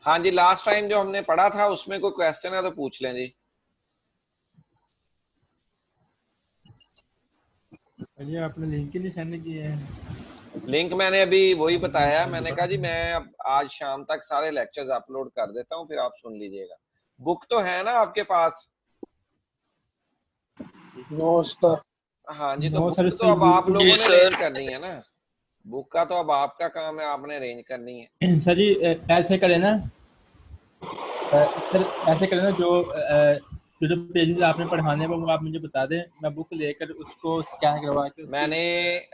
हाँ जी, last time जो हमने पढ़ा था उसमें कोई क्वेश्चन है तो पूछ लें जी। अरे आपने लिंक ही नहीं सेंड किया है। लिंक मैंने अभी वही बताया, मैंने कहा जी मैं अब आज शाम तक सारे लेक्चर्स अपलोड कर देता हूँ, फिर आप सुन लीजिएगा। बुक तो है ना आपके पास? No sir. हाँ जी, तो नो सर, बुक तो सर अब आप बिल्कुल लोगों जी ने सर। अरेंज करनी है ना। बुक का तो अब आपका काम है, आपने अरेंज करनी है। सर जी ऐसे करें ना। सर ऐसे करें ना, जो जो पेजेस आपने पढ़ाने हैं वो आप मुझे बता दें, मैं बुक लेकर उसको स्कैन करवा के उसकी मैंने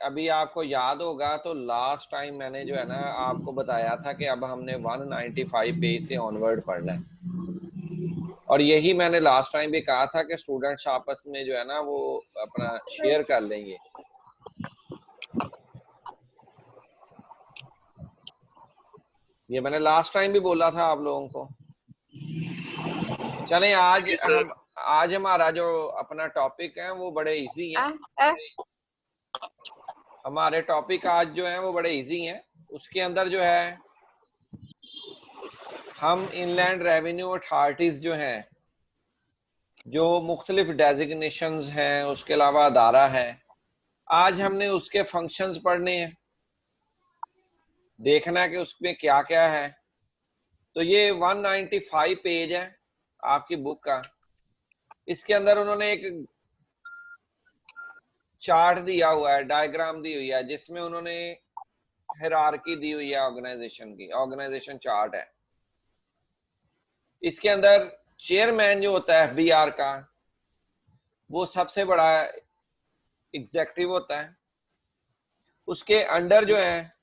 अभी आपको याद होगा तो लास्ट टाइम मैंने जो है ना आपको बताया था कि अब हमने 195 पेज से ऑनवर्ड पढ़ना है। और यही मैंने लास्ट टाइम भी कहा था कि स्टूडेंट्स आपस में जो है ना वो अपना शेयर कर लेंगे। ये मैंने लास्ट टाइम भी बोला था आप लोगों को। चलें, जी सर। आज हमारा जो अपना टॉपिक है वो बड़े इजी है। हमारे टॉपिक आज जो है वो बड़े इजी हैं। उसके अंदर जो है हम इनलैंड रेवेन्यू अथॉरिटीज जो हैं, जो मुख्तलिफ डेजिग्नेशंस हैं, उसके अलावा अदारा है, आज हमने उसके फंक्शंस पढ़ने हैं, देखना है कि उसमें क्या क्या है। तो ये 195 पेज है आपकी बुक का। इसके अंदर उन्होंने एक चार्ट दिया हुआ है, डायग्राम दी हुई है, जिसमें उन्होंने हायरार्की दी हुई है ऑर्गेनाइजेशन की, ऑर्गेनाइजेशन चार्ट है। इसके अंदर चेयरमैन जो होता है एफबीआर का, वो सबसे बड़ा एग्जेक्टिव होता है। उसके अंडर जो है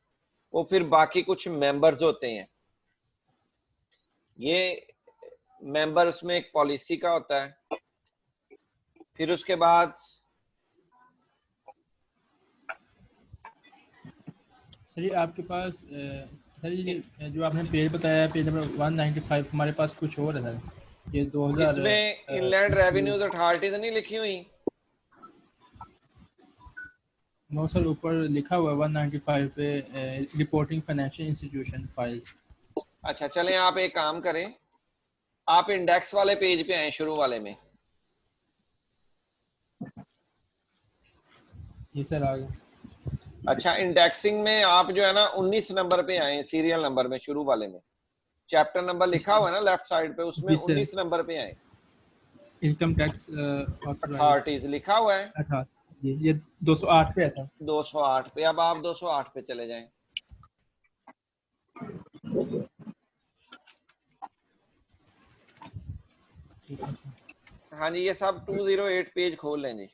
वो फिर बाकी कुछ मेंबर्स होते हैं। ये मेंबर्स में एक पॉलिसी का होता है। फिर उसके बाद सर जी आपके पास सर जी जो आपने पेज बताया, पेज नंबर 195, हमारे पास कुछ और है सर। ये 2000 इसमें इनलैंड रेवेन्यूज अथॉरिटीज नहीं लिखी हुई? नो सर, ऊपर लिखा हुआ है 195 पे, रिपोर्टिंग फाइनेंशियल इंस्टीट्यूशन फाइल्स। अच्छा, चलें, आप एक काम करें, आप इंडेक्स वाले पेज पे आए, शुरू वाले में। ये सर आ गया। अच्छा, इंडेक्सिंग में आप जो है ना 19 नंबर पे आए, सीरियल नंबर में, शुरू वाले में चैप्टर नंबर लिखा हुआ है ना लेफ्ट साइड पे, उसमें जी सर, 19 नंबर पे आए। Income tax authorise. अथॉरिटीज लिखा हुआ है। अच्छा, ये 208 पे है सर। 208 पे, अब आप 208 पे चले जाएं। ठीक है सर। हाँ जी, ये सब 208 पेज खोल लें जी।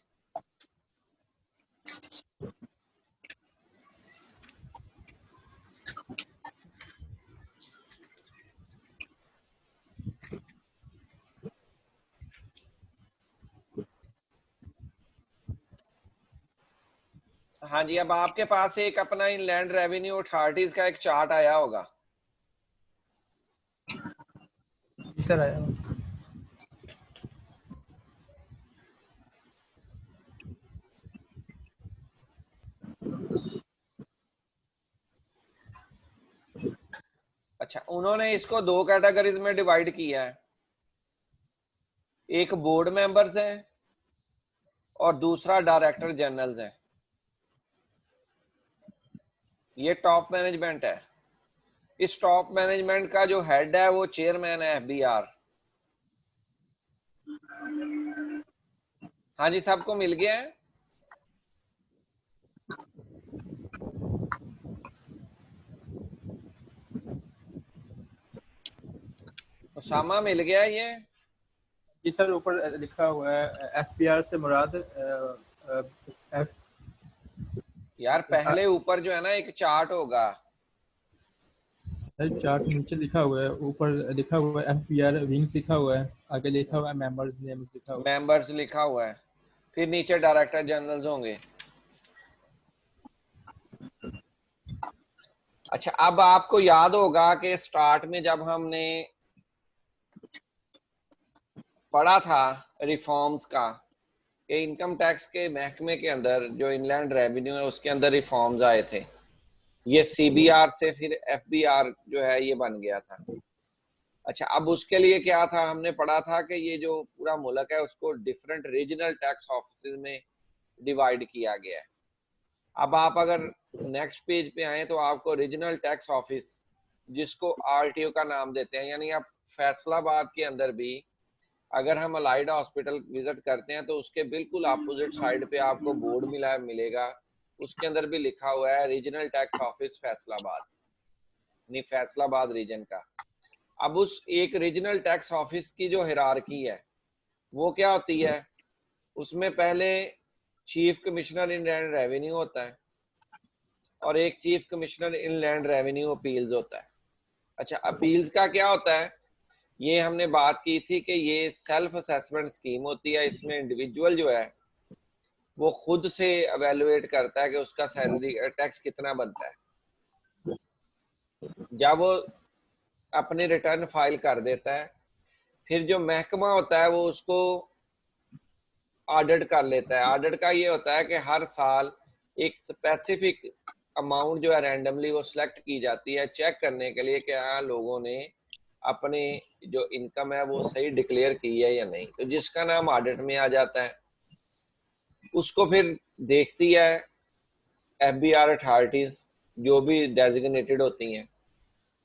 हाँ जी, अब आपके पास एक अपना इनलैंड रेवेन्यू अथॉरिटीज का एक चार्ट आया होगा। जी सर आया। अच्छा, उन्होंने इसको दो कैटेगरीज में डिवाइड किया है। एक बोर्ड मेंबर्स हैं और दूसरा डायरेक्टर जनरल्स हैं। ये टॉप मैनेजमेंट है। इस टॉप मैनेजमेंट का जो हेड है वो चेयरमैन है एफबीआर। हाँ जी, सबको मिल गया है? उसामा मिल गया ये? जी सर, ऊपर लिखा हुआ है एफपीआर से मुराद एफ। यार पहले ऊपर जो है ना एक चार्ट होगा। सर चार्ट नीचे लिखा हुआ है, ऊपर लिखा हुआ है एफपीआर विंग्स लिखा हुआ है, आगे लिखा हुआ है मेंबर्स नेम लिखा हुआ मेंबर्स लिखा हुआ है, फिर नीचे डायरेक्टर जनरल्स होंगे। अच्छा, अब आपको याद होगा कि स्टार्ट में जब हमने पढ़ा था रिफॉर्म्स का, कि इनकम टैक्स के महकमे के अंदर जो इनलैंड रेवेन्यू है उसके अंदर रिफॉर्म्स आए थे। ये सीबीआर से फिर एफबीआर जो है ये बन गया था। अच्छा, अब उसके लिए क्या था, हमने पढ़ा था कि ये जो पूरा मुल्क है उसको डिफरेंट रीजनल टैक्स ऑफिस में डिवाइड किया गया है। अब आप अगर नेक्स्ट पेज पे आए तो आपको रीजनल टैक्स ऑफिस, जिसको आरटीओ का नाम देते हैं, यानी आप फैसलाबाद के अंदर भी अगर हम अलाइडा हॉस्पिटल विजिट करते हैं तो उसके बिल्कुल अपोजिट साइड पे आपको बोर्ड मिलेगा, उसके अंदर भी लिखा हुआ है रीजनल टैक्स ऑफिस फैसलाबाद, यानी फैसलाबाद रीजन का। अब उस एक रीजनल टैक्स ऑफिस की जो हिरारकी है वो क्या होती है, उसमें पहले चीफ कमिश्नर इनलैंड रेवेन्यू होता है और एक chief commissioner inland revenue appeals होता है। अच्छा, अपील्स का क्या होता है, ये हमने बात की थी कि ये सेल्फ असेसमेंट स्कीम होती है, इसमें इंडिविजुअल जो है वो खुद से एवेलुएट करता है कि उसका सैलरी टैक्स कितना बनता है। जब वो अपने रिटर्न फाइल कर देता है, फिर जो महकमा होता है वो उसको ऑडिट कर लेता है। ऑडिट का ये होता है कि हर साल एक स्पेसिफिक अमाउंट जो है रैंडमली वो सिलेक्ट की जाती है चेक करने के लिए कि हाँ लोगों ने अपने जो इनकम है वो सही डिक्लेयर की है या नहीं, तो जिसका नाम ऑडिट में आ जाता है। उसको फिर देखती है एफबीआर अथॉरिटीज, जो भी डेजिग्नेटेड होती हैं,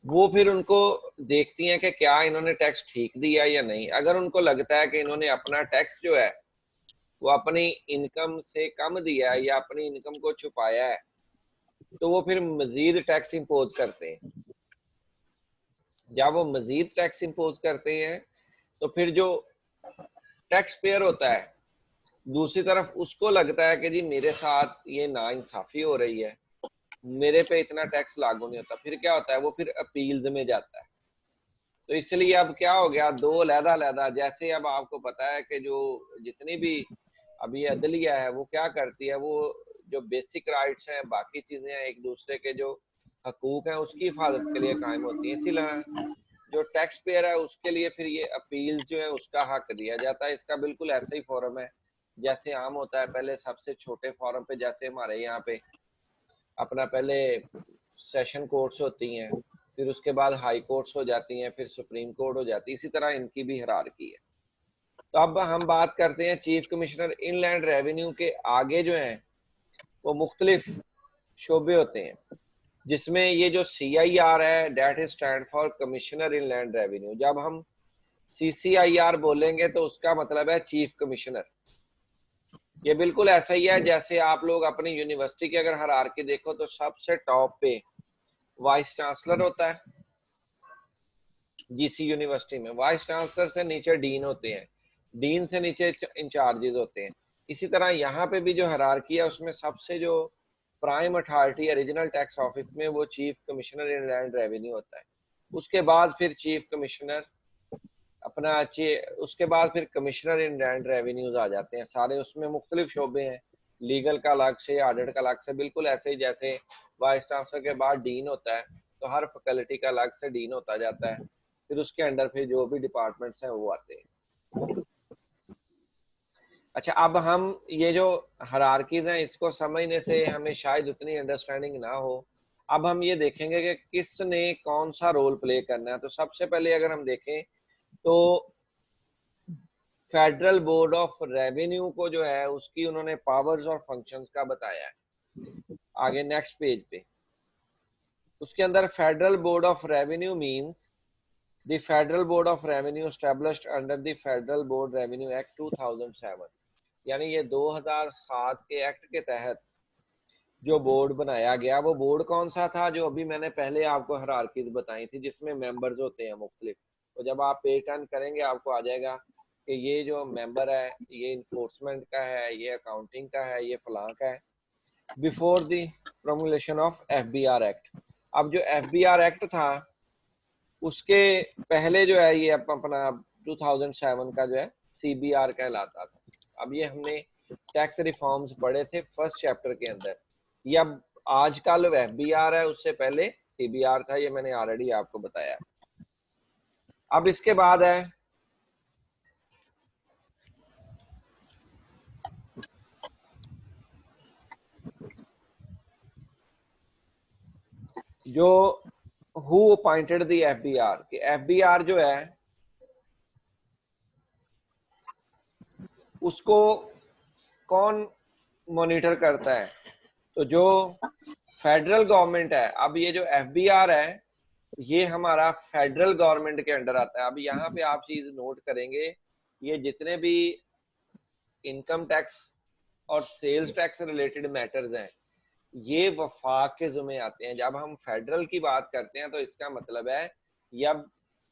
वो फिर उनको देखती हैं कि क्या इन्होंने टैक्स ठीक दिया या नहीं। अगर उनको लगता है कि इन्होंने अपना टैक्स जो है वो अपनी इनकम से कम दिया है या अपनी इनकम को छुपाया है, तो वो फिर मजीद टैक्स इंपोज करते हैं। जब वो मजीद टैक्स इंपोज करते हैं तो फिर जो टैक्स पेयर होता है दूसरी तरफ उसको लगता है कि जी मेरे साथ ये नाइंसाफी हो रही है, मेरे पे इतना टैक्स लागू नहीं होता, फिर क्या होता है वो फिर अपील्स में जाता है। तो इसलिए अब क्या हो गया, दो अलहदा, जैसे अब आपको पता है कि जो जितनी भी अभी अदलिया है वो क्या करती है, वो जो बेसिक राइट्स हैं बाकी चीजें हैं एक दूसरे के जो हकूक हैं उसकी हिफाजत के लिए कायम होती है। इसीलिए जो टैक्स पेयर है उसके लिए फिर ये अपील्स जो है उसका हक दिया जाता है। इसका बिल्कुल ऐसे ही फॉरम है जैसे आम होता है, पहले सबसे छोटे फॉरम पे जैसे हमारे यहाँ पे अपना पहले सेशन कोर्ट्स होती हैं, फिर उसके बाद हाई कोर्ट्स हो जाती हैं, फिर सुप्रीम कोर्ट हो जाती है, इसी तरह इनकी भी हिरारकी है। तो अब हम बात करते हैं चीफ कमिश्नर इनलैंड रेवेन्यू के आगे जो हैं वो मुख्तलिफ शोबे होते हैं, जिसमें ये जो CIR है that is stand for commissioner inland revenue. जब हम CCIR बोलेंगे तो उसका मतलब है चीफ कमिश्नर। ये बिल्कुल ऐसा ही है जैसे आप लोग अपनी यूनिवर्सिटी की अगर हायरार्की देखो तो सबसे टॉप पे वाइस चांसलर होता है, GC यूनिवर्सिटी में वाइस चांसलर से नीचे डीन होते हैं, डीन से नीचे इंचार्जेस होते हैं। इसी तरह यहाँ पे भी जो हायरार्की है उसमें सबसे जो प्राइम अथॉरिटी है रीजनल टैक्स ऑफिस में वो चीफ कमिश्नर इनलैंड रेवेन्यू होता है। उसके बाद फिर चीफ कमिश्नर अपना उसके बाद फिर कमिश्नर इन लैंड रेवेन्यूज आ जाते हैं सारे, उसमें मुख्तलिफ शोबे हैं, लीगल का अलग से, ऑडिट का अलग से, बिल्कुल ऐसे ही जैसे वाइस चांसलर के बाद डीन होता है तो हर फैकल्टी का अलग से डीन होता जाता है, फिर उसके अंडर फिर जो भी डिपार्टमेंट्स हैं वो आते हैं। अच्छा, अब हम ये जो हायरार्कीज हैं इसको समझने से हमें शायद उतनी अंडरस्टैंडिंग ना हो। अब हम ये देखेंगे कि किसने कौन सा रोल प्ले करना है। तो सबसे पहले अगर हम देखें तो फेडरल बोर्ड ऑफ रेवेन्यू को जो है उसकी उन्होंने पावर्स और फंक्शंस का बताया है आगे नेक्स्ट पेज पे। उसके अंदर federal board of revenue means the federal board of revenue established under the federal board revenue act 2007, यानी ये 2007 के एक्ट के तहत जो बोर्ड बनाया गया। वो बोर्ड कौन सा था, जो अभी मैंने पहले आपको हायरार्कीज बताई थी जिसमें मेंबर्स होते हैं मुख्तलिफ। तो जब आप पे टर्न करेंगे आपको आ जाएगा कि ये जो मेंबर है ये इन्फोर्समेंट का है, ये अकाउंटिंग का है, ये फलां का है, before the promulgation of FBR act. अब जो FBR एक्ट था उसके पहले जो है ये अपना 2007 का जो है CBR कहलाता था। अब ये हमने टैक्स रिफॉर्म्स पढ़े थे फर्स्ट चैप्टर के अंदर। ये अब आजकल FBR है, उससे पहले CBR था, ये मैंने ऑलरेडी आपको बताया। अब इसके बाद है जो हु अपॉइंटेड द एफबीआर, कि एफबीआर जो है उसको कौन मॉनिटर करता है। तो जो फेडरल गवर्नमेंट है, अब ये जो एफबीआर है ये हमारा फेडरल गवर्नमेंट के अंडर आता है। अब यहाँ पे आप चीज नोट करेंगे, ये जितने भी इनकम टैक्स और सेल्स टैक्स रिलेटेड मैटर्स हैं ये वफाक के जुम्मे आते हैं। जब हम फेडरल की बात करते हैं तो इसका मतलब है ये अब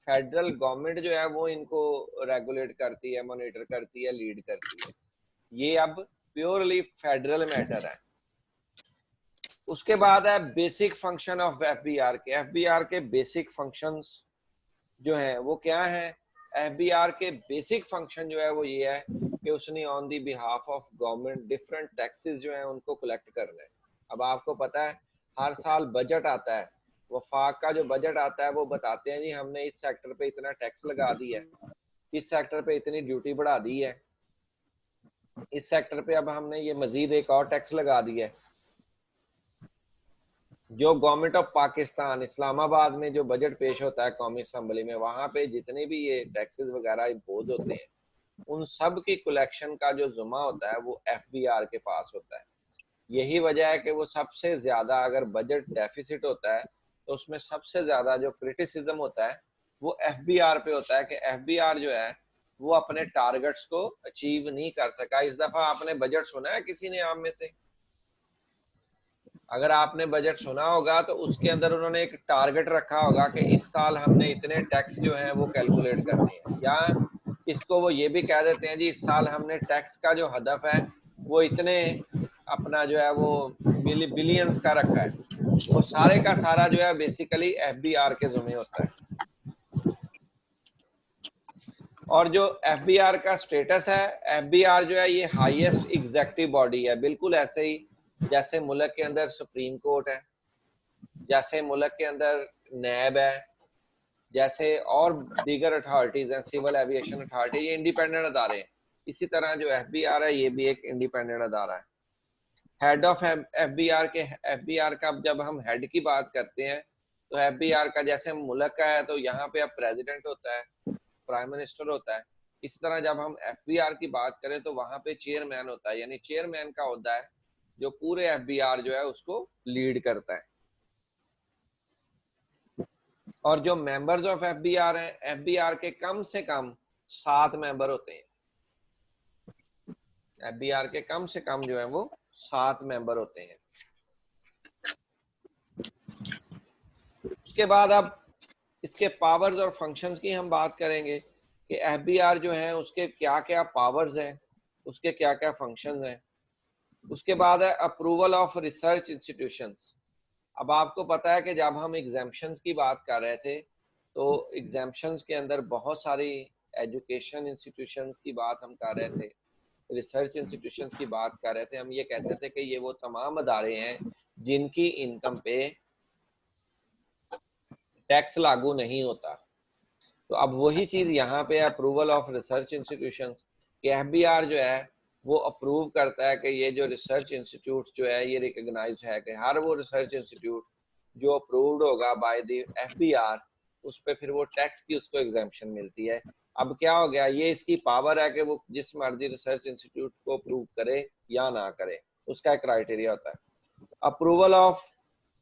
फेडरल गवर्नमेंट जो है वो इनको रेगुलेट करती है, मॉनिटर करती है, लीड करती है। ये अब प्योरली फेडरल मैटर है। उसके बाद है बेसिक फंक्शन ऑफ एफबीआर के। एफबीआर के बेसिक फंक्शंस जो है वो क्या है। एफबीआर के बेसिक फंक्शन जो है वो ये है कि उसने on the behalf of government different taxes जो है उनको कलेक्ट करना है। अब आपको पता है हर साल बजट आता है, वफाक का जो बजट आता है वो बताते हैं जी हमने इस सेक्टर पे इतना टैक्स लगा दिया है, इस सेक्टर पे इतनी ड्यूटी बढ़ा दी है, इस सेक्टर पे अब हमने ये मजीद एक और टैक्स लगा दिया है। जो गवर्नमेंट ऑफ पाकिस्तान इस्लामाबाद में जो बजट पेश होता है कौमी असम्बली में, वहां पे जितने भी ये टैक्सेस वगैरह इम्पोज होते हैं उन सब की कलेक्शन का जो जुमा होता है वो एफबीआर के पास होता है। यही वजह है कि वो सबसे ज्यादा, अगर बजट डेफिसिट होता है तो उसमें सबसे ज्यादा जो क्रिटिसिज्म होता है वो एफबीआर पे होता है कि एफबीआर जो है वो अपने टारगेट्स को अचीव नहीं कर सका। इस दफा आपने बजट सुना है किसी ने आप में से? अगर आपने बजट सुना होगा तो उसके अंदर उन्होंने एक टारगेट रखा होगा कि इस साल हमने इतने टैक्स जो है वो कैलकुलेट करने हैं, या इसको वो ये भी कह देते हैं जी इस साल हमने टैक्स का जो हदफ है वो इतने अपना जो है वो बिलियंस का रखा है। वो सारे का सारा जो है बेसिकली एफबीआर के जुम्मे होता है। और जो एफबीआर का स्टेटस है, एफबीआर जो है ये हाईएस्ट एग्जेक्टिव बॉडी है, बिल्कुल ऐसे ही जैसे मुल्क के अंदर सुप्रीम कोर्ट है, जैसे मुल्क के अंदर नैब है, जैसे और दीगर अथॉरिटीज हैं, सिविल एविएशन अथॉरिटी, ये इंडिपेंडेंट अदारे हैं। इसी तरह जो एफबीआर है ये भी एक इंडिपेंडेंट अदारा है। हेड ऑफ एफबीआर के, एफबीआर का जब हम हेड की बात करते हैं तो एफबीआर का जैसे मुल्क का है तो यहाँ पे अब प्रेसिडेंट होता है, प्राइम मिनिस्टर होता है। इस तरह जब हम एफबीआर की बात करें तो वहां पे चेयरमैन होता है, यानी चेयरमैन का होता है जो पूरे एफबीआर जो है उसको लीड करता है। और जो मेंबर्स ऑफ एफबीआर हैं, एफबीआर के कम से कम 7 मेंबर होते हैं। एफबीआर के कम से कम जो है वो 7 मेंबर होते हैं। उसके बाद अब इसके पावर्स और फंक्शंस की हम बात करेंगे कि एफबीआर जो है उसके क्या क्या पावर्स हैं, उसके क्या क्या फंक्शंस हैं। उसके बाद है अप्रूवल ऑफ रिसर्च इंस्टीट्यूशंस। अब आपको पता है कि जब हम एग्जाम्पशंस की बात कर रहे थे तो एग्जाम्पशंस के अंदर बहुत सारी एजुकेशन इंस्टीट्यूशंस की बात हम कर रहे थे, रिसर्च इंस्टीट्यूशंस की बात कर रहे थे। हम ये कहते थे कि ये वो तमाम अदारे हैं जिनकी इनकम पे टैक्स लागू नहीं होता। तो अब वही चीज यहाँ पे अप्रूवल ऑफ रिसर्च इंस्टीट्यूशंस, कि एफबीआर जो है वो अप्रूव करता है कि ये जो रिसर्च इंस्टीट्यूट जो है ये रिकॉग्नाइज है कि हर वो रिसर्च इंस्टीट्यूट जो अप्रूव्ड होगा बाय द एफबीआर उस पर फिर वो टैक्स की उसको एग्जाम्पशन मिलती है। अब क्या हो गया, ये इसकी पावर है कि वो जिस मर्जी रिसर्च इंस्टीट्यूट को अप्रूव करे या ना करे, उसका क्राइटेरिया होता है। Approval of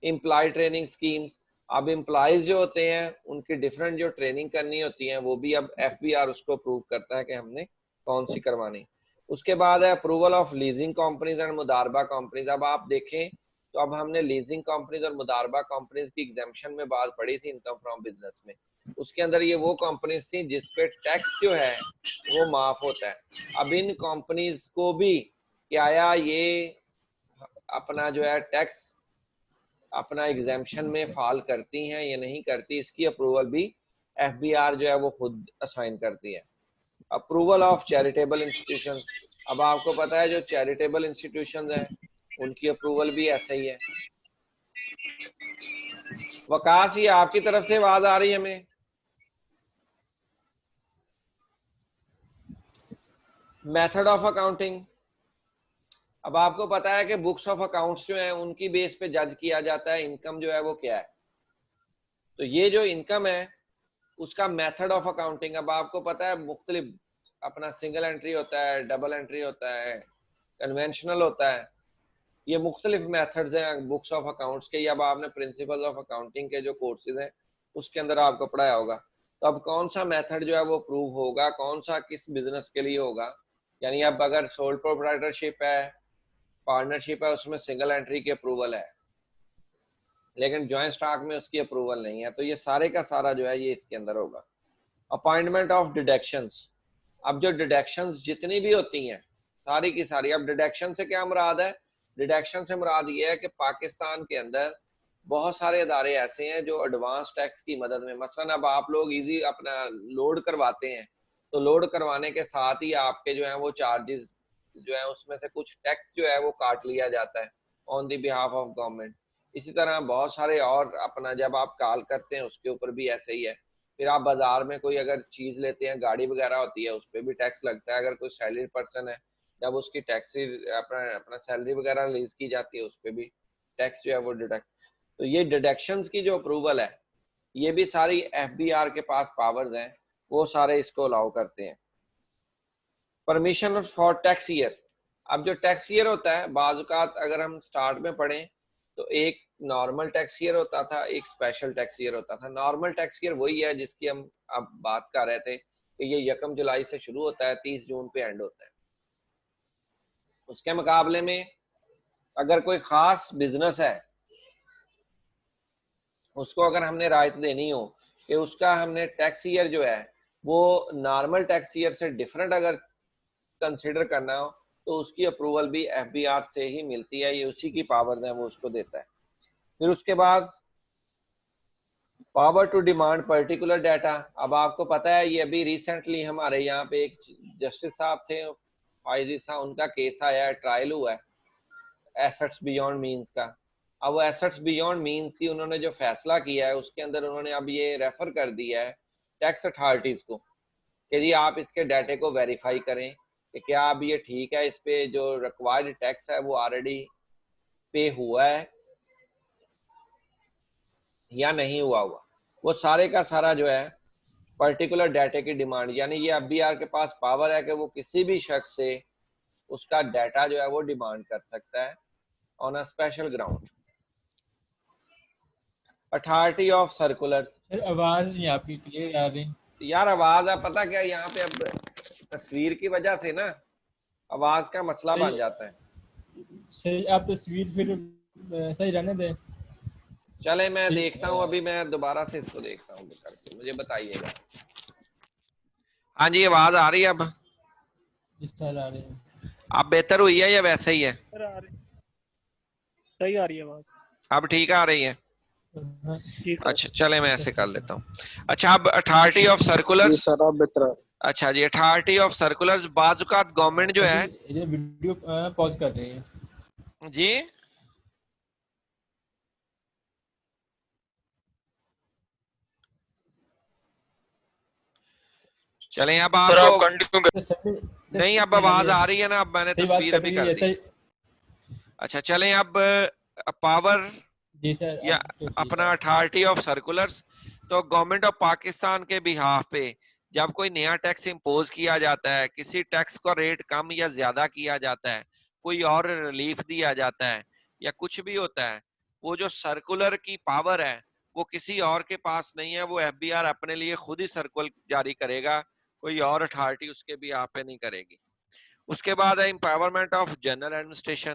employee training schemes. अब एम्प्लॉयज जो होते हैं उनकी डिफरेंट जो ट्रेनिंग करनी होती है वो भी अब एफबीआर उसको अप्रूव करता है कि हमने कौन सी करवानी। उसके बाद है approval of leasing companies and मुदारबा कंपनीज। अब आप देखें तो अब हमने लीजिंग कंपनीज और मुदारबा कंपनीज की एग्जाम्पशन में बात पड़ी थी इनकम फ्रॉम बिजनेस में। उसके अंदर ये वो कंपनीज थी जिसपे टैक्स जो है वो माफ होता है। अब इन कंपनीज को भी क्या आया, ये अपना जो है टैक्स अपना एग्जाम्पशन में फॉल करती हैं या नहीं करती, इसकी अप्रूवल भी एफबीआर जो है वो खुद असाइन करती है। Approval of charitable institutions. अब आपको पता है जो चैरिटेबल इंस्टीट्यूशंस हैं उनकी अप्रूवल भी ऐसा ही है। वकास, ये आपकी तरफ से आवाज आ रही है हमें? Method of accounting. अब आपको पता है कि बुक्स ऑफ अकाउंट्स जो है उनकी बेस पे जज किया जाता है इनकम जो है वो क्या है। तो ये जो इनकम है उसका मेथड ऑफ अकाउंटिंग, अब आपको पता है मुख्तलिफ, अपना सिंगल एंट्री होता है, डबल एंट्री होता है, कन्वेंशनल होता है, ये मुख्तलिफ मेथड्स हैं बुक्स ऑफ अकाउंट्स के। अब आपने प्रिंसिपल ऑफ अकाउंटिंग के जो कोर्सेज हैं उसके अंदर आपको पढ़ाया होगा। तो अब कौन सा मेथड जो है वो प्रूव होगा, कौन सा किस बिजनेस के लिए होगा, यानी अब अगर सोल प्रोप्राइटरशिप है, पार्टनरशिप है, उसमें सिंगल एंट्री की अप्रूवल है, लेकिन ज्वाइंट स्टॉक में उसकी अप्रूवल नहीं है, तो ये सारे का सारा जो है ये इसके अंदर होगा। अपॉइंटमेंट ऑफ डिडक्शंस, अब जो डिडक्शंस जितनी भी होती हैं सारी की सारी, अब डिडक्शन से क्या मुराद है, डिडक्शन से मुराद ये है कि पाकिस्तान के अंदर बहुत सारे अदारे ऐसे हैं जो एडवांस टैक्स की मदद में, मसलन अब आप लोग इजी अपना लोड करवाते हैं, तो लोड करवाने के साथ ही आपके जो है वो चार्जेस जो है उसमें से कुछ टैक्स जो है वो काट लिया जाता है on the behalf of government. इसी तरह बहुत सारे और अपना जब आप कॉल करते हैं उसके ऊपर भी ऐसे ही है। फिर आप बाजार में कोई अगर चीज लेते हैं, गाड़ी वगैरह होती है, उस पर भी टैक्स लगता है। अगर कोई सैलरी पर्सन है, जब उसकी टैक्स अपना अपना सैलरी वगैरह रिलीज की जाती है, उस पर भी टैक्स जो है वो डिडक्ट। तो ये डिडक्शंस की जो अप्रूवल है ये भी सारी एफबीआर के पास पावर्स हैं, वो सारे इसको अलाउ करते हैं। परमिशन फॉर टैक्स ईयर, अब जो टैक्स ईयर होता है बाज़ अगर हम स्टार्ट में पढ़ें तो एक नॉर्मल टैक्स ईयर होता था, एक स्पेशल टैक्स ईयर होता था। नॉर्मल टैक्स ईयर वही है जिसकी हम अब बात कर रहे थे कि ये 1 जुलाई से शुरू होता है, 30 जून पे एंड होता है। उसके मुकाबले में अगर कोई खास बिजनेस है, उसको अगर हमने रायत देनी हो कि उसका हमने टैक्स ईयर जो है वो नॉर्मल टैक्स ईयर से डिफरेंट अगर कंसिडर करना हो, तो उसकी अप्रूवल भी एफबीआर से ही मिलती है, ये उसी की पावर है, वो उसको देता है। फिर उसके बाद power to demand particular data, अब आपको पता है ये अभी रिसेंटली हमारे यहाँ पे एक जस्टिस साहब थे फाइजी साहब, उनका केस आया है, ट्रायल हुआ है एसेट्स बियॉन्ड मींस का। अब वो एसेट्स बियॉन्ड मींस की उन्होंने जो फैसला किया है उसके अंदर उन्होंने अब ये रेफर कर दिया है टैक्स अथॉरिटीज को कि जी आप इसके डाटे को वेरीफाई करें कि क्या अब ये ठीक है, इस पे जो रिक्वायर्ड टैक्स है वो ऑलरेडी पे हुआ है या नहीं हुआ। वो सारे का सारा जो है पर्टिकुलर डाटे की डिमांड, यानी ये एफबीआर के पास पावर है कि वो किसी भी शख्स से उसका डाटा जो है वो डिमांड कर सकता है on a special ground. Authority of circulars, आवाज नहीं आपकी क्लियर आ रही। यार आवाज है, पता क्या यहाँ पे अब तस्वीर की वजह से ना आवाज का मसला बन जाता है। सही, आप तस्वीर फिर सही रहने दें। चले मैं देखता हूँ, अभी मैं दोबारा से इसको देखता हूँ करके, मुझे बताइएगा। हाँ जी, आवाज आ रही है अब? इस तरह आ रही है। अब बेहतर हुई है या वैसे ही है? सही आ रही है आवाज। अब ठीक आ रही है? हाँ, जी सर। अच्छा चले मैं ऐसे कर लेता हूँ। अच्छा, अब अथॉरिटी ऑफ सर्कुलर्स, अच्छा जी, अथॉरिटी ऑफ सर्कुलर्स बाजुकात गवर्नमेंट जो है ये वीडियो पॉज कर रही है जी। चलें अब आपको तो नहीं, अब आवाज आ रही है ना, अब मैंने तस्वीर भी कर दी। अच्छा चलें अब पावर जी सर, या अपना अथॉरिटी ऑफ सर्कुलर्स, तो गवर्नमेंट ऑफ पाकिस्तान के बिहाफ पे जब कोई नया टैक्स इम्पोज किया जाता है, किसी टैक्स का रेट कम या ज्यादा किया जाता है, कोई और रिलीफ दिया जाता है या कुछ भी होता है, वो जो सर्कुलर की पावर है वो किसी और के पास नहीं है, वो एफबीआर अपने लिए खुद ही सर्कुलर जारी करेगा, कोई और अथॉरिटी उसके बिहाफ पे नहीं करेगी। उसके बाद है एम्पावरमेंट ऑफ जनरल एडमिनिस्ट्रेशन,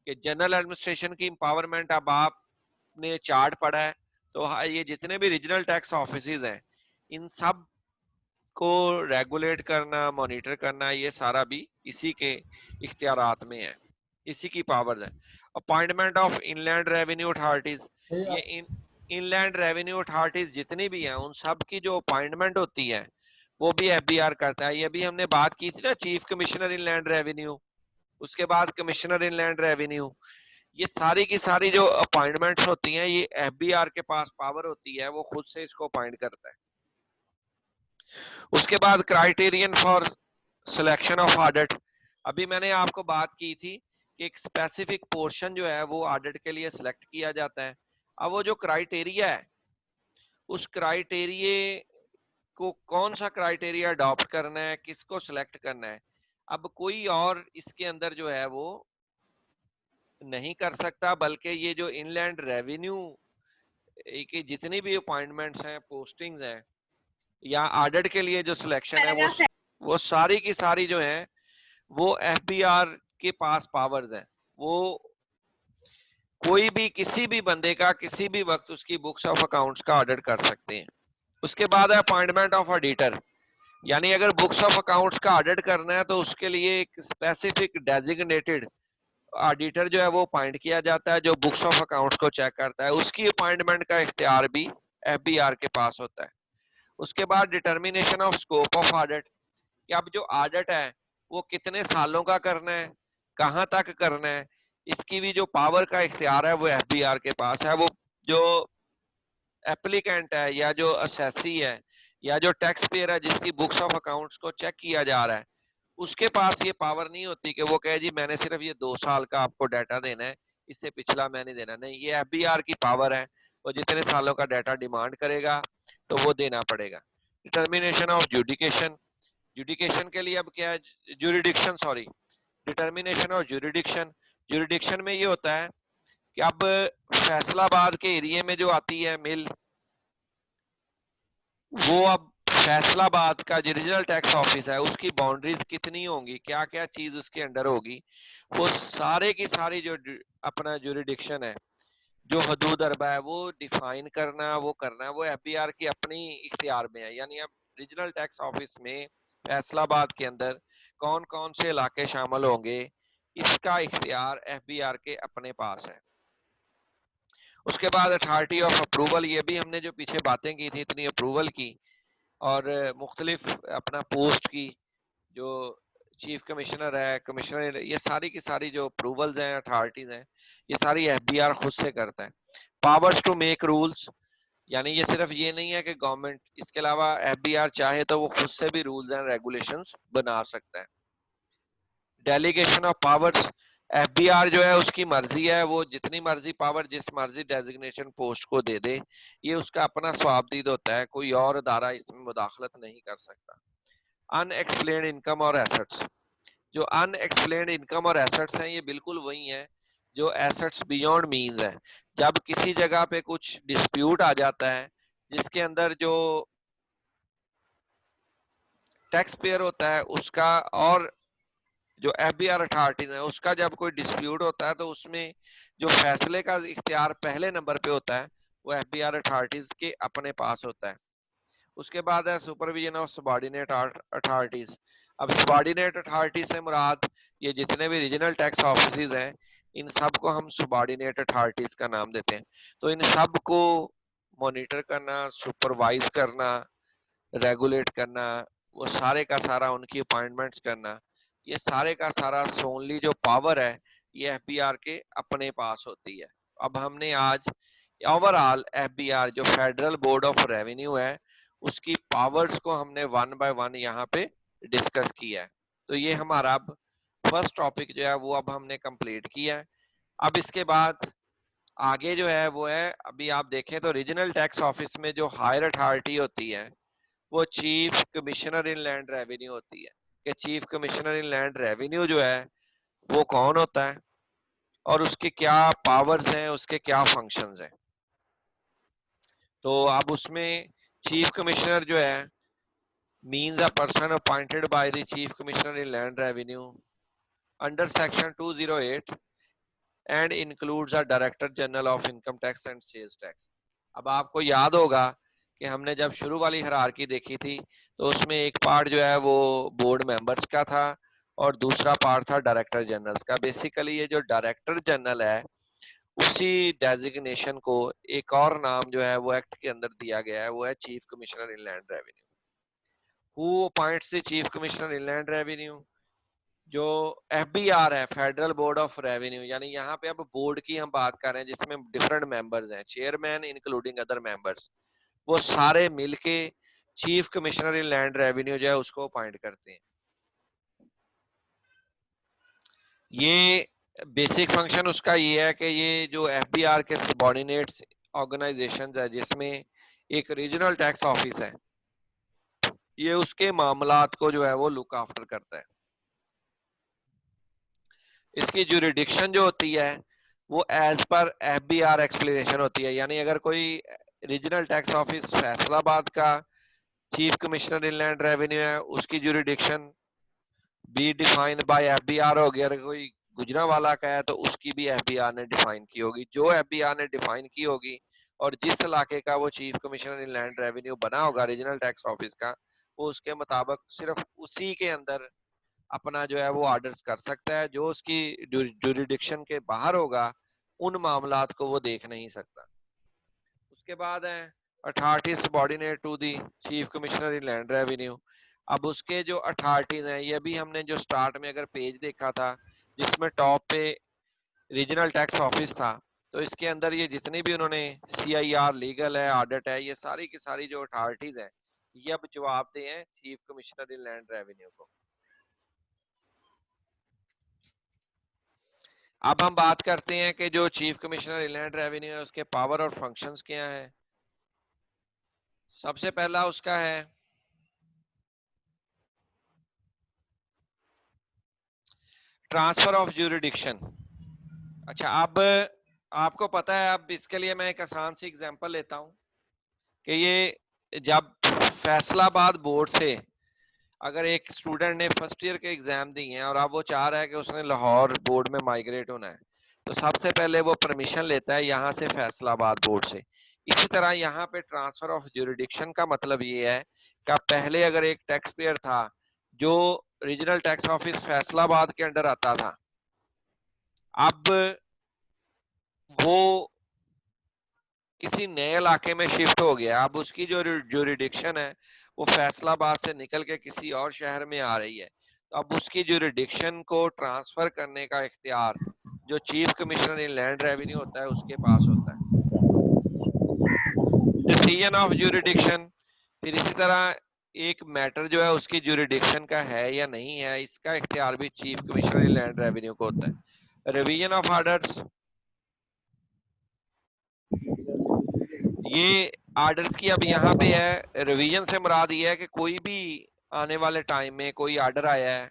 कि जनरल एडमिनिस्ट्रेशन की एम्पावरमेंट, अब आपने चार्ट पढ़ा है तो ये जितने भी रीजनल टैक्स ऑफिसेज हैं इन सब को रेगुलेट करना, मॉनिटर करना, ये सारा भी इसी के इख्तियारात में है, इसी की पावर है। Appointment of inland revenue authorities, ये इनलैंड रेवेन्यू अथॉरिटीज जितनी भी हैं उन सब की जो अपॉइंटमेंट होती है वो भी एफबीआर करता है। ये भी हमने बात की थी ना, चीफ कमिश्नर इनलैंड रेवेन्यू, उसके बाद कमिश्नर इनलैंड रेवेन्यू, ये सारी की सारी जो अपॉइंटमेंट्स होती हैं ये एफबीआर के पास पावर होती है, वो खुद से इसको अपॉइंट करता है। उसके बाद criterion for selection of audit, अभी मैंने आपको बात की थी कि एक स्पेसिफिक पोर्शन जो है वो ऑडिट के लिए सिलेक्ट किया जाता है। अब वो जो क्राइटेरिया है उस क्राइटेरिए को कौन सा क्राइटेरिया अडॉप्ट करना है, किसको सिलेक्ट करना है, अब कोई और इसके अंदर जो है वो नहीं कर सकता, बल्कि ये जो इनलैंड रेवेन्यू की जितनी भी अपॉइंटमेंट्स हैं, पोस्टिंग्स हैं या ऑडिट के लिए जो सिलेक्शन है, वो सारी की सारी जो है वो एफबीआर के पास पावर्स हैं। वो कोई भी किसी भी बंदे का किसी भी वक्त उसकी बुक्स ऑफ अकाउंट्स का ऑडिट कर सकते हैं। उसके बाद है अपॉइंटमेंट ऑफ ऑडिटर, यानी अगर बुक्स ऑफ अकाउंट्स का ऑडिट करना है तो उसके लिए एक स्पेसिफिक डेजिग्नेटेड ऑडिटर जो है वो अपॉइंट किया जाता है, जो बुक्स ऑफ अकाउंट्स को चेक करता है। उसकी अपॉइंटमेंट का इख्तियार भी एफबीआर के पास होता है। उसके बाद determination of scope of audit, कि अब जो ऑडिट है वो कितने सालों का करना है, कहाँ तक करना है, इसकी भी जो पावर का इख्तियार है वो एफबीआर के पास है। वो जो एप्लीकेंट है या जो असेसी है या जो टैक्स पेयर है जिसकी बुक्स ऑफ अकाउंट्स को चेक किया जा रहा है, उसके पास ये पावर नहीं होती कि वो कहे जी मैंने सिर्फ ये 2 साल का आपको डाटा देना है, इससे पिछला मैं नहीं देना। नहीं, ये एफबीआर की पावर है, वो जितने सालों का डाटा डिमांड करेगा तो वो देना पड़ेगा। डिटर्मिनेशन ऑफ जुडिकेशन, जुडिकेशन के लिए अब क्या है, jurisdiction, sorry, determination of jurisdiction. Jurisdiction में ये होता है कि अब फैसलाबाद के एरिया में जो आती है मिल, वो अब फैसलाबाद का जो रीजनल टैक्स ऑफिस है उसकी बाउंड्रीज कितनी होंगी, क्या क्या चीज उसके अंडर होगी, वो सारे की सारी जो अपना जुरिडिक्शन है, जो हदूद अरबा है, वो डिफाइन करना, वो करना है, वो एफबीआर की अपनी इख्तियार में है। यानी अब रीजनल टैक्स ऑफिस में फैसलाबाद के अंदर कौन कौन से इलाके शामिल होंगे, इसका इख्तियार एफबीआर के अपने पास है। उसके बाद अथॉरिटी ऑफ अप्रूवल, ये भी हमने जो पीछे बातें की थी इतनी अप्रूवल की और मुख्तलिफ अपना पोस्ट की, जो चीफ कमिश्नर है, कमिश्नर, ये सारी की सारी जो अप्रूवल्स हैं, अथॉरिटीज हैं, ये सारी एफबीआर खुद से करता है। पावर्स टू मेक रूल्स, यानी ये सिर्फ ये नहीं है कि गवर्नमेंट, इसके अलावा एफबीआर चाहे तो वो खुद से भी रूल्स एंड रेगुलेशंस बना सकता है। डेलीगेशन ऑफ पावर्स, एफबीआर जो है उसकी मर्जी है, वो जितनी मर्जी पावर जिस मर्जी डेजिग्नेशन पोस्ट को दे दे, ये उसका अपना स्वाबदीद होता है, कोई और अदारा इसमें मुदाखलत नहीं कर सकता। अनएक्सप्लेन्ड इनकम और एसेट्स, जो अनएक्सप्लेन्ड इनकम और एसेट्स हैं ये बिल्कुल वही हैं जो एसेट्स बियॉन्ड मीन्स है। जब किसी जगह पे कुछ डिस्प्यूट आ जाता है जिसके अंदर जो टैक्स पेयर होता है उसका और जो एफबीआर अथॉरिटीज है उसका जब कोई डिस्प्यूट होता है तो उसमें जो फैसले का इख्तियार पहले नंबर पे होता है वो एफबीआर अथॉरिटीज के अपने पास होता है। उसके बाद है सुपरविजन ऑफ सबॉर्डिनेट अथॉरिटीज। अब सबॉर्डिनेट अथॉरिटी से मुराद ये जितने भी रीजनल टैक्स ऑफिस हैं, इन सब को हम सबॉर्डिनेट अथॉरिटीज का नाम देते हैं। तो इन सब को मॉनिटर करना, सुपरवाइज करना, रेगुलेट करना, वो सारे का सारा उनकी अपॉइंटमेंट्स करना, ये सारे का सारा सोनली जो पावर है ये एफबीआर के अपने पास होती है। अब हमने आज ओवरऑल एफबीआर जो फेडरल बोर्ड ऑफ रेवेन्यू है उसकी पावर्स को हमने वन बाय वन यहाँ पे डिस्कस किया है। तो ये हमारा अब फर्स्ट टॉपिक जो है वो अब हमने कंप्लीट किया है। अब इसके बाद आगे जो है वो है, अभी आप देखें तो रीजनल टैक्स ऑफिस में जो हायर अथॉरिटी होती है वो chief commissioner inland revenue होती है। कि chief commissioner inland revenue जो है वो कौन होता है और उसके क्या पावर्स हैं, उसके क्या फंक्शंस हैं। तो अब उसमें चीफ कमिश्नर जो है means a person appointed by the chief commissioner in land revenue under section 208 and includes a director general of income tax and sales tax। अब आपको याद होगा कि हमने जब शुरू वाली हायरार्की देखी थी तो उसमें एक पार्ट जो है वो बोर्ड मेंबर्स का था और दूसरा पार्ट था डायरेक्टर जनरल्स का। बेसिकली ये जो डायरेक्टर जनरल है उसी डेजिग्नेशन को एक और नाम जो है वो एक्ट के अंदर दिया गया है, वो है chief commissioner inland revenue. Who appoints the chief commissioner inland revenue, जो एफबीआर है, फेडरल बोर्ड ऑफ रेवेन्यू, यानी यहाँ पे अब बोर्ड की हम बात कर रहे हैं जिसमें डिफरेंट मेंबर्स हैं, चेयरमैन इंक्लूडिंग अदर मेंबर्स, वो सारे मिलके chief commissioner inland revenue जो है उसको अपॉइंट करते हैं। ये बेसिक फंक्शन उसका ये है कि ये जो एफबीआर के सबॉर्डिनेट्स ऑर्गेनाइजेशंस है जिसमें एक रीजनल टैक्स ऑफिस है, ये उसके मामलात को जो है वो लुक आफ्टर करता है। इसकी जुरिडिक्शन जो होती है वो एज पर FBR एक्सप्लेनेशन होती है, यानी अगर कोई रीजनल टैक्स ऑफिस फैसलाबाद का चीफ कमिश्नर इनलैंड रेवेन्यू है, उसकी jurisdiction be defined by FBR होगी। अगर कोई गुजरांवाला का है तो उसकी भी FBR ने डिफाइन की होगी। जो FBR ने डिफाइन की होगी और जिस इलाके का वो चीफ कमिश्नर इनलैंड रेवेन्यू बना होगा रीजनल टैक्स ऑफिस का, वो उसके मुताबिक सिर्फ उसी के अंदर अपना जो है वो ऑर्डर्स कर सकता है। जो उसकी जुरिडिक्शन के बाहर होगा उन मामलात को वो देख नहीं सकता। उसके बाद है authority subordinate to the chief commissioner inland revenue. अब उसके जो अथॉरिटीज हैं, ये भी हमने जो स्टार्ट में अगर पेज देखा था जिसमें टॉप पे रीजनल टैक्स ऑफिस था, तो इसके अंदर ये जितनी भी उन्होंने CIR लीगल है, ऑडिट है, ये सारी की सारी जो अथॉरिटीज हैं ये अब जवाबदेह हैं chief commissioner inland revenue को। अब हम बात करते हैं कि जो चीफ कमिश्नर इनलैंड रेवेन्यू है उसके पावर और फंक्शंस क्या हैं। सबसे पहला उसका है ट्रांसफर ऑफ ज्यूरिडिक्शन। अच्छा, अब आपको पता है, अब इसके लिए मैं एक आसान सी एग्जांपल लेता हूं कि ये जब फैसलाबाद बोर्ड से अगर एक स्टूडेंट ने फर्स्ट ईयर के एग्जाम दिए हैं और अब वो चाह रहा है कि उसने लाहौर बोर्ड में माइग्रेट होना है, तो सबसे पहले वो परमिशन लेता है यहाँ से फैसलाबाद बोर्ड से। इसी तरह यहाँ पे ट्रांसफर ऑफ ज्यूरिडिक्शन का मतलब ये है कि पहले अगर एक टैक्स पेयर था जो रीजनल टैक्स ऑफिस फैसलाबाद के अंडर आता था, अब वो किसी नए इलाके में शिफ्ट हो गया, अब उसकी जो ज्यूरिडिक्शन है वो फैसलाबाद से निकल के किसी और शहर में आ रही है, तो अब उसकी ज्यूरिडिक्शन को ट्रांसफर करने का इख्तियार जो chief commissioner inland revenue होता है उसके पास होता है। डिसीजन ऑफ ज्यूरिडिक्शन, फिर इसी तरह एक मैटर जो है उसकी ज्यूरिडिक्शन का है या नहीं है, इसका इख्तियार भी chief commissioner inland revenue को होता है। रिवीजन ऑफ ऑर्डर्स, ये ऑर्डर्स की अब यहाँ पे है रिवीजन से मुराद ये है कि कोई भी आने वाले टाइम में कोई ऑर्डर आया है,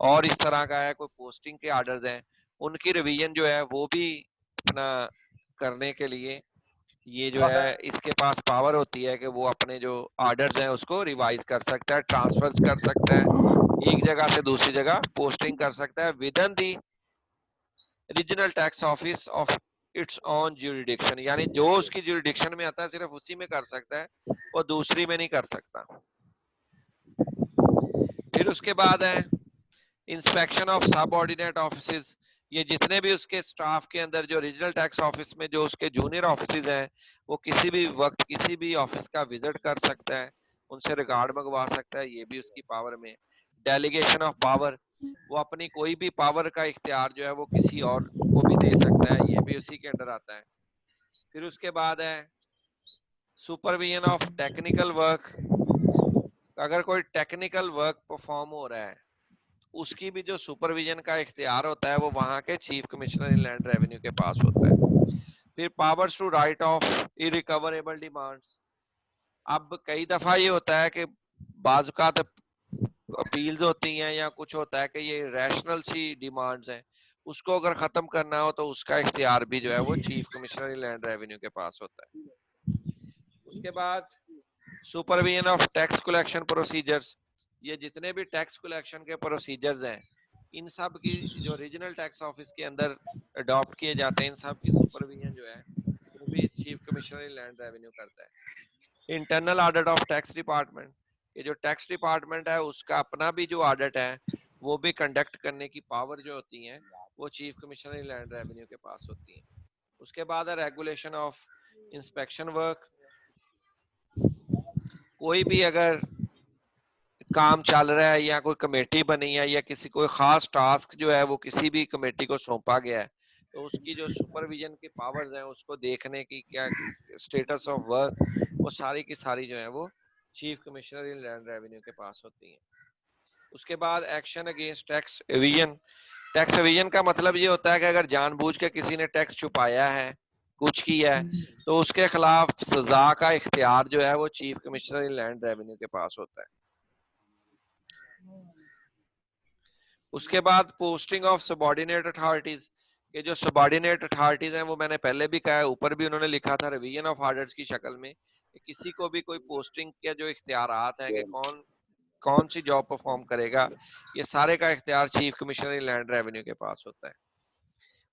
और इस तरह का है, कोई पोस्टिंग के ऑर्डर्स हैं, उनकी रिवीजन जो है वो भी अपना करने के लिए ये जो है इसके पास पावर होती है कि वो अपने जो ऑर्डर्स हैं उसको रिवाइज कर सकता है, ट्रांसफर्स कर सकता है, एक जगह से दूसरी जगह पोस्टिंग कर सकता है with in the regional tax office of its on jurisdiction, यानी जो उसकी ज्यूरिडिक्शन में आता है सिर्फ उसी में कर सकता है, वो दूसरी में नहीं कर सकता। फिर उसके बाद है इंस्पेक्शन ऑफ सबऑर्डिनेट ऑफिसेज, ये जितने भी उसके स्टाफ के अंदर जो रीजनल टैक्स ऑफिस में जो उसके जूनियर ऑफिसेज हैं वो किसी भी वक्त किसी भी ऑफिस का विजिट कर सकता है, उनसे रिकॉर्ड मंगवा सकता है, ये भी उसकी पावर में। डेलीगेशन ऑफ पावर, वो अपनी कोई भी पावर का इख्तियार जो है वो किसी और को भी दे सकता है, ये भी उसी के अंडर आता है। फिर उसके बाद है सुपरविजन ऑफ टेक्निकल वर्क, अगर कोई टेक्निकल वर्क परफॉर्म हो रहा है उसकी भी जो सुपरविजन का इख्तियार होता है वो वहां के chief commissioner inland revenue के पास होता है। फिर powers to write off irrecoverable demands, अब कई दफा ये होता है कि बाज़ अपील्स होती हैं या कुछ होता है कि ये रैशनल सी डिमांड्स हैं, उसको अगर खत्म करना हो तो उसका इख्तियार भी जो है वो chief commissioner inland revenue के पास होता है। उसके बाद supervision of tax collection procedures, ये जितने भी टैक्स कलेक्शन के प्रोसीजर्स हैं इन सब की जो रीजनल टैक्स ऑफिस के अंदर अडॉप्ट किए जाते हैं, इन सब की सुपरविजन जो है वो भी chief commissioner inland revenue करता है। Internal audit of tax department, ये जो टैक्स डिपार्टमेंट है उसका अपना भी जो ऑडिट है वो भी कंडक्ट करने की पावर जो होती है वो chief commissioner inland revenue के पास होती है। उसके बाद है रेगुलेशन ऑफ इंस्पेक्शन वर्क, कोई भी अगर काम चल रहा है या कोई कमेटी बनी है या किसी कोई खास टास्क जो है वो किसी भी कमेटी को सौंपा गया है, तो उसकी जो सुपरविजन की पावर्स हैं उसको देखने की क्या स्टेटस ऑफ वर्क, वो सारी की सारी जो है वो chief commissioner inland revenue के पास होती हैं। उसके बाद action against tax Avision, tax Avision का मतलब ये होता है कि अगर जानबूझ के किसी ने टैक्स छुपाया है कुछ किया है तो उसके खिलाफ सजा का इख्तियार जो है वो chief commissioner inland revenue के पास होता है। उसके बाद पोस्टिंग ऑफ सबॉर्डिनेट अथॉरिटीज, के जो सबॉर्डिनेट अथॉरिटीज हैं वो मैंने पहले भी कहा है, ऊपर भी उन्होंने लिखा था रिवीजन ऑफ ऑर्डर्स की शक्ल में, कि किसी को भी कोई पोस्टिंग के जो इख्तियारात हैं कि कौन कौन सी जॉब परफॉर्म करेगा, ये सारे का इख्तियार chief commissioner inland revenue के पास होता है।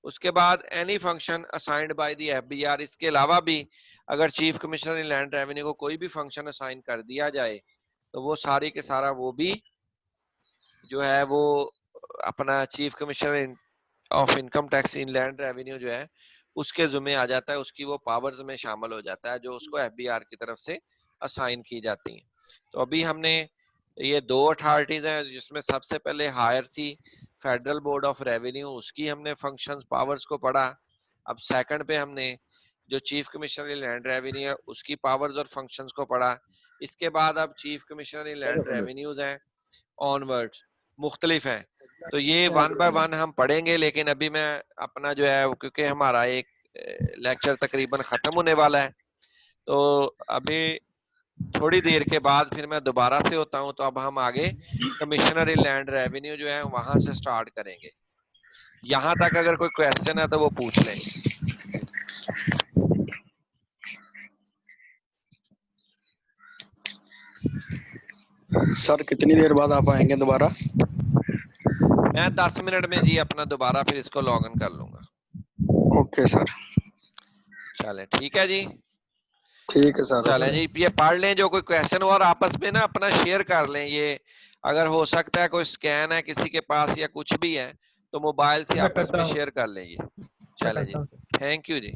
उसके बाद any function assigned by the FBR, इसके अलावा भी अगर chief commissioner inland revenue को कोई भी फंक्शन असाइन कर दिया जाए तो वो सारी के सारा वो भी जो है वो अपना chief commissioner of income tax in land revenue जो है उसके जुम्मे आ जाता है, उसकी वो पावर्स में शामिल हो जाता है जो उसको एफबीआर की तरफ से असाइन की जाती हैं। तो अभी हमने ये दो अथॉरिटीज हैं जिसमें सबसे पहले हायर थी फेडरल बोर्ड ऑफ रेवेन्यू, उसकी हमने फंक्शंस पावर्स को पढ़ा। अब सेकंड पे हमने जो chief commissioner inland revenue है उसकी पावर्स और फंक्शंस को पढ़ा। इसके बाद अब चीफ कमिश्नर इन लैंड रेवेन्यूज हैं ऑनवर्ड्स मुख्तलिफ हैं, तो ये वन बाय वन हम पढ़ेंगे। लेकिन अभी मैं अपना जो है क्योंकि हमारा एक लेक्चर तकरीबन खत्म होने वाला है तो अभी थोड़ी देर के बाद फिर मैं दोबारा से होता हूं, तो अब हम आगे कमिश्नर इन लैंड रेवेन्यू जो है वहां से स्टार्ट करेंगे। यहां तक अगर कोई क्वेश्चन है तो वो पूछ लें। सर कितनी देर बाद आप आएंगे दोबारा? मैं 10 मिनट में जी अपना दोबारा फिर इसको लॉग इन कर लूंगा। ओके सर, चले ठीक है जी, ठीक है सर। चलें जी, ये पढ़ लें जो कोई क्वेश्चन हो और आपस में ना अपना शेयर कर लें। ये अगर हो सकता है कोई स्कैन है किसी के पास या कुछ भी है तो मोबाइल से आपस में शेयर कर लें। ये चले जी, थैंक यू जी।